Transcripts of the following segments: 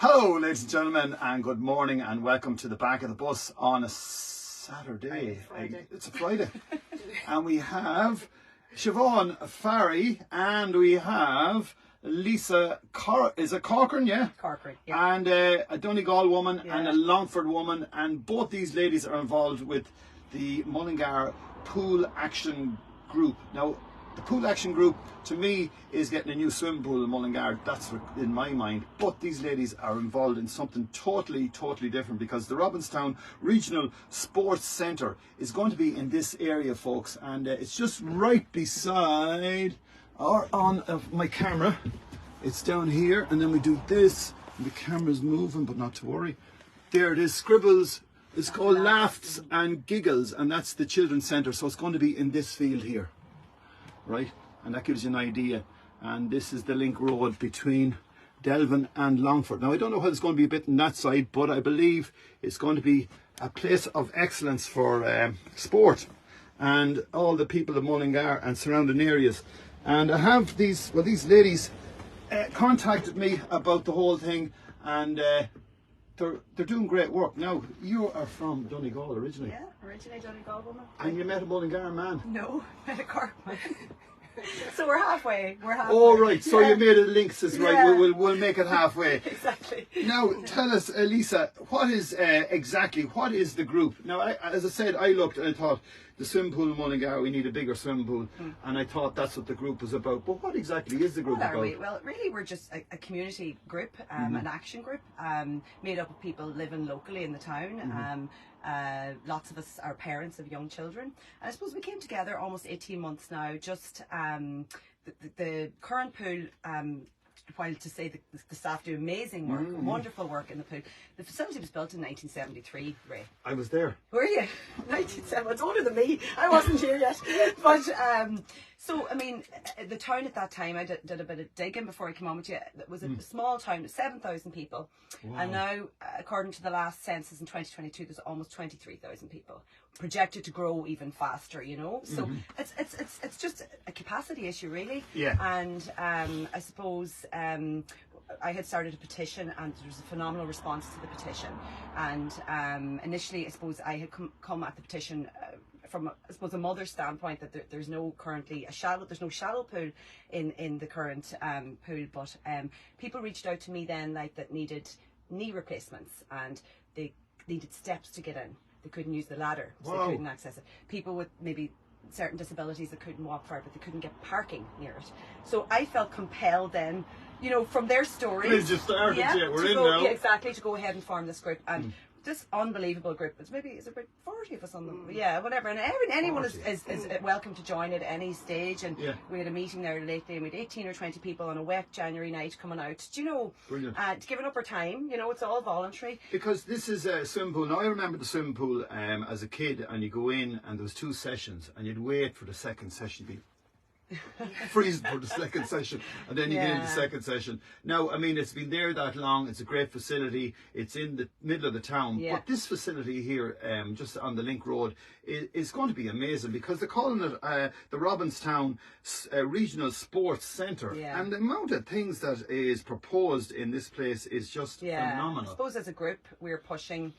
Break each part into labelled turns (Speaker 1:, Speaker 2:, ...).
Speaker 1: Hello, ladies and gentlemen, and good morning, and welcome to the back of the bus on a Saturday.
Speaker 2: Friday.
Speaker 1: It's a Friday. And we have Siobhan Farry, and we have Lisa is it Corcoran, yeah?
Speaker 2: Corcoran, yeah.
Speaker 1: And a Donegal woman and a
Speaker 2: Yeah.
Speaker 1: Longford woman, and both these ladies are involved with the Mullingar Pool Action Group. Now, the Pool Action Group, to me, is getting a new swimming pool in Mullingar. That's in my mind. But these ladies are involved in something totally different, because the Robinstown Regional Sports Centre is going to be in this area, folks. And it's just right beside or on my camera. It's down here, and then we do this, and the camera's moving, but not to worry. There it is, Scribbles. It's called Laughs and Giggles, and that's the children's centre. So it's going to be in this field here. Right, and that gives you an idea. And this is the link road between Delvin and Longford. Now, I don't know whether it's going to be a bit on that side, but I believe it's going to be a place of excellence for sport and all the people of Mullingar and surrounding areas. And I have these ladies contacted me about the whole thing, and they're doing great work. Now, you are from Donegal originally.
Speaker 2: Yeah, originally Donegal woman.
Speaker 1: And you met a Mullingar man.
Speaker 2: No, met a Cork man. So we're halfway.
Speaker 1: Oh, right. So
Speaker 2: Yeah.
Speaker 1: you made it links is right.
Speaker 2: Yeah.
Speaker 1: We'll make it halfway.
Speaker 2: Exactly.
Speaker 1: Now, tell us, Lisa, what is the group? Now, as I said, I looked and I thought the swimming pool in Mullingar, we need a bigger swimming pool, and I thought that's what the group was about. But what exactly is the group
Speaker 2: What
Speaker 1: about?
Speaker 2: are we? Well, really, we're just a community group, an action group, made up of people living locally in the town. Lots of us are parents of young children, and I suppose we came together almost 18 months now. Just the current pool, while to say the staff do amazing work, wonderful work in the pool. The facility was built in 1973, Ray.
Speaker 1: I was there.
Speaker 2: Were you? 1970. It's older than me. I wasn't here yet. But so I mean, the town at that time, I did a bit of digging before I came on with you. It was a small town, 7,000 people, and now, according to the last census in 2022, there's almost 23,000 people. Projected to grow even faster, you know. So it's just a capacity issue, really.
Speaker 1: Yeah.
Speaker 2: And I suppose. I had started a petition, and there was a phenomenal response to the petition. And initially, I suppose I had come at the petition from, I suppose, a mother's standpoint, that there's no currently there's no shallow pool in the current pool. But people reached out to me then, like, that needed knee replacements, and they needed steps to get in. They couldn't use the ladder, so they couldn't access it. People with maybe certain disabilities that couldn't walk far, but they couldn't get parking near it. So I felt compelled then, you know, from their stories.
Speaker 1: Please just start it, we're in now.
Speaker 2: Yeah, exactly, to go ahead and form this group. And this unbelievable group, it's about 40 of us on them, yeah, whatever. And anyone is welcome to join at any stage. And we had a meeting there lately, and we had 18 or 20 people on a wet January night coming out. Do you know, giving up our time, you know, it's all voluntary. Because
Speaker 1: this is a swimming pool. Now, I remember the swimming pool as a kid, and you go in, and there was 2 sessions, and you'd wait for the second session to be freezing for the second session, and then you get into the second session. Now, I mean, it's been there that long. It's a great facility. It's in the middle of the town. But this facility here, just on the link road, is going to be amazing, because they're calling it the Robinstown Regional Sports Centre. And the amount of things that is proposed in this place is just phenomenal.
Speaker 2: I suppose as a group, we're pushing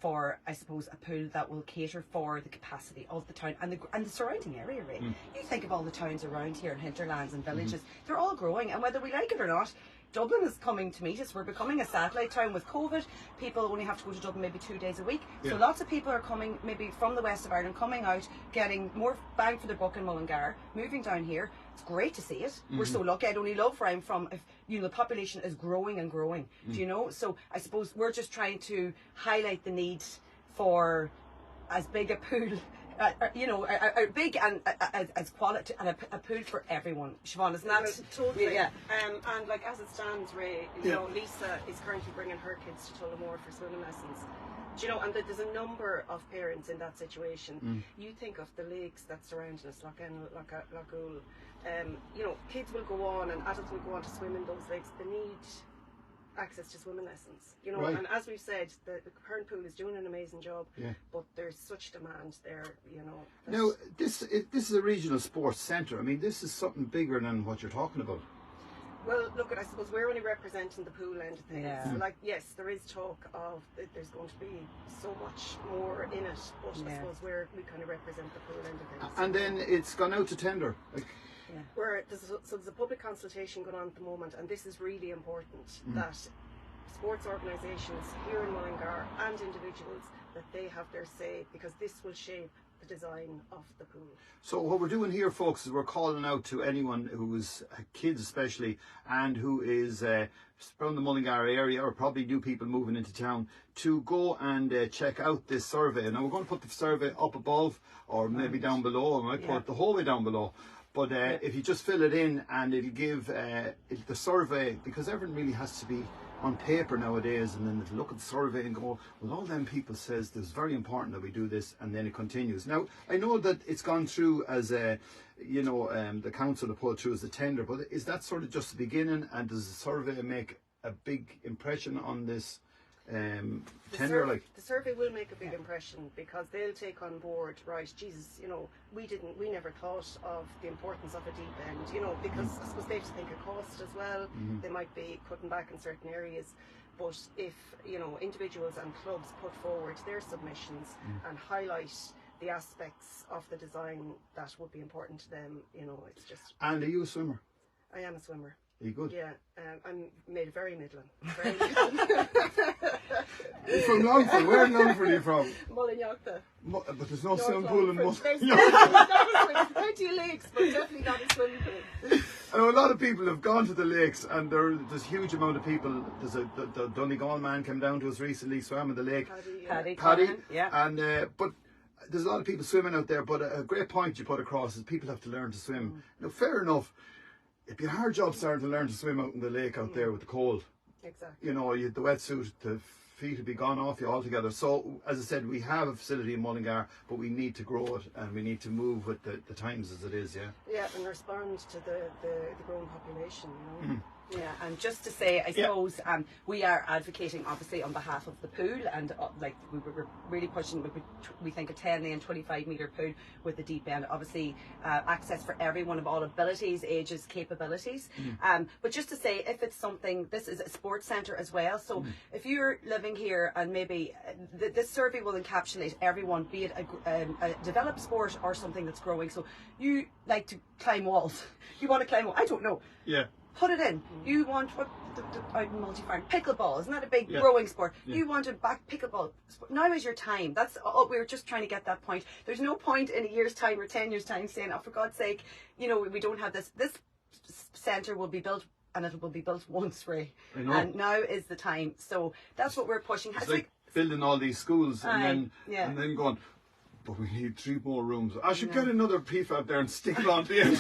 Speaker 2: for, I suppose, a pool that will cater for the capacity of the town and the surrounding area, really. You think of all the towns around here, and hinterlands and villages, they're all growing, and whether we like it or not, Dublin is coming to meet us. We're becoming a satellite town with COVID. People only have to go to Dublin maybe 2 days a week. So lots of people are coming maybe from the west of Ireland, coming out, getting more bang for their buck in Mullingar, moving down here. It's great to see it. We're so lucky. I'd only love where I'm from if, you know, the population is growing and growing. Do you know? So I suppose we're just trying to highlight the need for as big a pool, you know, big and as quality, and a pool for everyone. Siobhan, isn't that?
Speaker 3: Totally. Yeah. And like, as it stands, Ray, you know, Lisa is currently bringing her kids to Tullamore for swimming lessons. Do you know, and there's a number of parents in that situation. You think of the lakes that surround us, Loughool. You know, kids will go on, and adults will go on to swim in those lakes. They need access to swimming lessons, you know. And as we've said, the current pool is doing an amazing job, but there's such demand there, you know.
Speaker 1: Now, this is a regional sports centre. I mean, this is something bigger than what you're talking about.
Speaker 3: Well, look, I suppose we're only representing the pool end of things.
Speaker 2: Yeah.
Speaker 3: Like, yes, there is talk of that there's going to be so much more in it, but I suppose we kind of represent the pool end of things.
Speaker 1: And then it's gone out to tender. Like,
Speaker 3: There's a public consultation going on at the moment, and this is really important that sports organisations here in Mullingar and individuals, that they have their say, because this will shape the design of the pool.
Speaker 1: So what we're doing here, folks, is we're calling out to anyone who is kids especially, and who is around the Mullingar area, or probably new people moving into town, to go and check out this survey. Now we're going to put the survey up above, or maybe down below. I might put it the whole way down below. But if you just fill it in, and it'll give the survey, because everything really has to be on paper nowadays, and then they'll look at the survey and go, well, all them people says that it's very important that we do this, and then it continues. Now, I know that it's gone through as a, the council have put through as a tender, but is that sort of just the beginning, and does the survey make a big impression on this tender?
Speaker 3: The survey will make a big impression, because they'll take on board, right, Jesus, we never thought of the importance of a deep end, because I suppose they have to think of cost as well. They might be cutting back in certain areas, but if individuals and clubs put forward their submissions and highlight the aspects of the design that would be important to them, it's just.
Speaker 1: And are you a swimmer?
Speaker 3: I am a swimmer.
Speaker 1: Are you good?
Speaker 3: Yeah, I'm made very middling. Very middling.
Speaker 1: You're from Longford. Where in Longford are you from?
Speaker 3: Mullingar.
Speaker 1: But there's no swimming pool in
Speaker 3: There's
Speaker 1: Mullingar.
Speaker 3: plenty of lakes, but definitely not a swimming pool.
Speaker 1: I know a lot of people have gone to the lakes, and there's a huge amount of people. There's the Donegal man came down to us recently, swam in the lake.
Speaker 2: Paddy.
Speaker 1: And but there's a lot of people swimming out there. But a great point you put across is people have to learn to swim. Now, fair enough. It'd be a hard job starting to learn to swim out in the lake out there with the cold.
Speaker 3: Exactly.
Speaker 1: You the wetsuit, the feet would be gone off you altogether. So, as I said, we have a facility in Mullingar, but we need to grow it, and we need to move with the times as it is,
Speaker 3: Yeah, and respond to the growing population,
Speaker 2: Yeah, and just to say, I suppose we are advocating obviously on behalf of the pool, and we're really pushing. We think a 10 and 25 metre pool with the deep end, obviously access for everyone of all abilities, ages, capabilities. But just to say, if it's something, this is a sports centre as well. So if you're living here, and maybe this survey will encapsulate everyone, be it a developed sport or something that's growing. So you like to climb walls, you want to climb walls, I don't know.
Speaker 1: Yeah.
Speaker 2: Put it in. You want out in multi-farm pickleball, isn't that a big growing sport? You want a back pickleball sport. Now is your time. That's all. We're just trying to get that point. There's no point in a year's time or 10 years' time saying, oh, for God's sake, we don't have this. This centre will be built, and it will be built once, Ray. And now is the time. So that's what we're pushing.
Speaker 1: It's like building all these schools and then going, but we need 3 more rooms. I should get another prefab there and stick it on the end.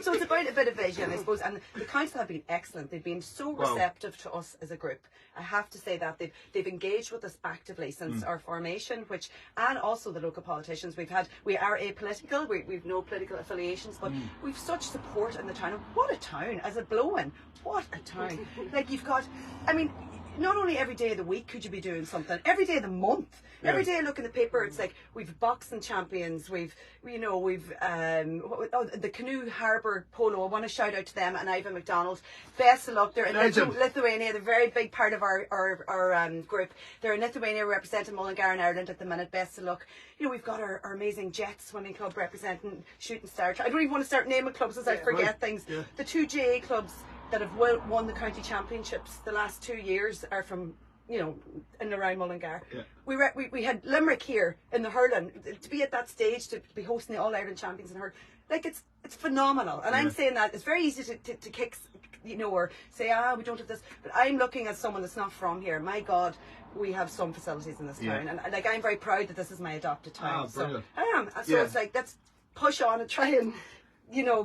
Speaker 2: So it's about a bit of vision, I suppose. And the council have been excellent. They've been so receptive to us as a group. I have to say that they've engaged with us actively since our formation, and also the local politicians we are apolitical. We've no political affiliations, but we've such support in the town. And what a town! As a blow-in, what a town! Like you've got, not only every day of the week could you be doing something, every day of the month. Every day I look in the paper, it's like we've boxing champions, we've the Canoe Harbour Polo. I want to shout out to them and Ivan McDonald. Best of luck. They're in Lithuania. They're a very big part of our group. They're in Lithuania representing Mullingar in Ireland at the minute. Best of luck. We've got our amazing Jet Swimming Club representing Shooting Star. I don't even want to start naming clubs as I forget things. Yeah. The 2 GA clubs that have won the county championships the last 2 years are from in and around Mullingar. We had Limerick here in the hurling. To be at that stage, to be hosting the All Ireland champions in hurling, like it's phenomenal. And I'm saying that it's very easy to kick, or say we don't have this. But I'm looking at someone that's not from here. My God, we have some facilities in this town, and I'm very proud that this is my adopted town. So I am. So it's like let's push on and try and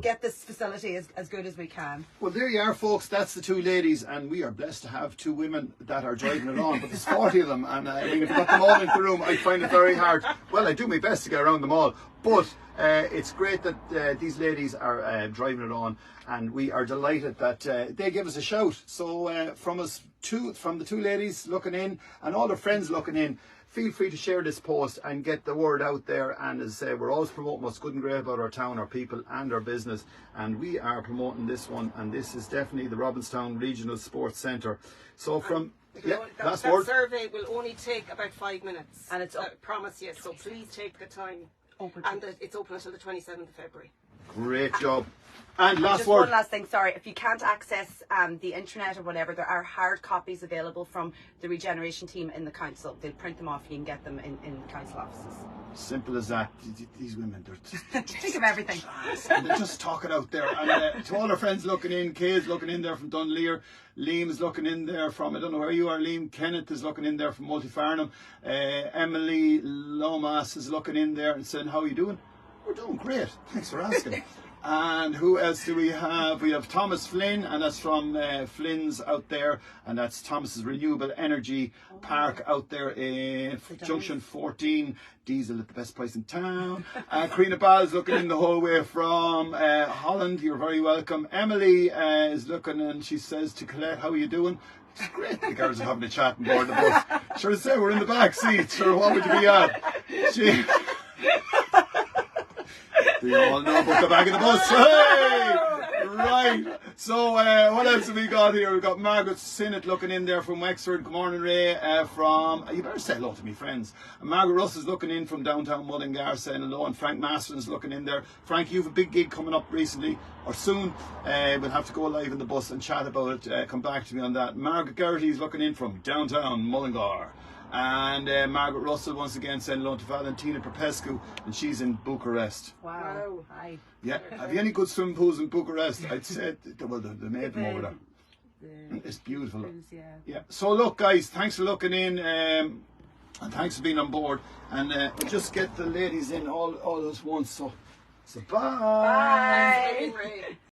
Speaker 2: get this facility as good as we can.
Speaker 1: Well, there you are, folks. That's the 2 ladies, and we are blessed to have 2 women that are driving it on. But there's 40 of them, and if you got them all into the room, I find it very hard. Well, I do my best to get around them all, but it's great that these ladies are driving it on, and we are delighted that they give us a shout. So from the 2 ladies looking in, and all their friends looking in, feel free to share this post and get the word out there. And as I say, we're always promoting what's good and great about our town, our people and our business, and we are promoting this one, and this is definitely the Robinstown Regional Sports Centre. So from
Speaker 3: that survey will only take about 5 minutes,
Speaker 2: and it's
Speaker 3: I promise you, so please take the time. And it's open until the 27th of February.
Speaker 1: Great job. And last
Speaker 2: just
Speaker 1: word.
Speaker 2: One last thing, sorry. If you can't access the internet or whatever, there are hard copies available from the regeneration team in the council. They'll print them off. You can get them in the council offices.
Speaker 1: Simple as that. These women, they're
Speaker 2: think of everything.
Speaker 1: And they're just talking out there. And to all our friends looking in, Kay's looking in there from Dunleer, Liam is looking in there from, I don't know where you are, Liam. Kenneth is looking in there from Multifarnham. Emily Lomas is looking in there and saying, how are you doing? We're doing great. Thanks for asking. And who else do we have? We have Thomas Flynn, and that's from Flynn's out there, and that's Thomas's Renewable Energy Park out there in Junction 14. Diesel at the best place in town. Karina Ball's looking in the whole way from Holland. You're very welcome. Emily is looking, and she says to Colette, how are you doing? It's great. The girls are having a chat on board the bus. Sure to say, we're in the back seat. Sure, what would you be at? We all know about the back of the bus. Hey! Right. So, what else have we got here? We've got Margaret Sinnott looking in there from Wexford. Good morning, Ray. You better say hello to me, friends. And Margaret Russ is looking in from downtown Mullingar saying hello. And Frank Masterton's looking in there. Frank, you have a big gig coming up recently, or soon. We'll have to go live in the bus and chat about it. Come back to me on that. Margaret Gertie's looking in from downtown Mullingar. And Margaret Russell once again saying hello to Valentina Popescu, and she's in Bucharest.
Speaker 2: Wow. Hi.
Speaker 1: Yeah. Have you any good swimming pools in Bucharest? I'd say, well, they made them over there. It's beautiful. Yeah. So look, guys, thanks for looking in, and thanks for being on board. And we'll just get the ladies in all at once. So bye.
Speaker 3: Bye.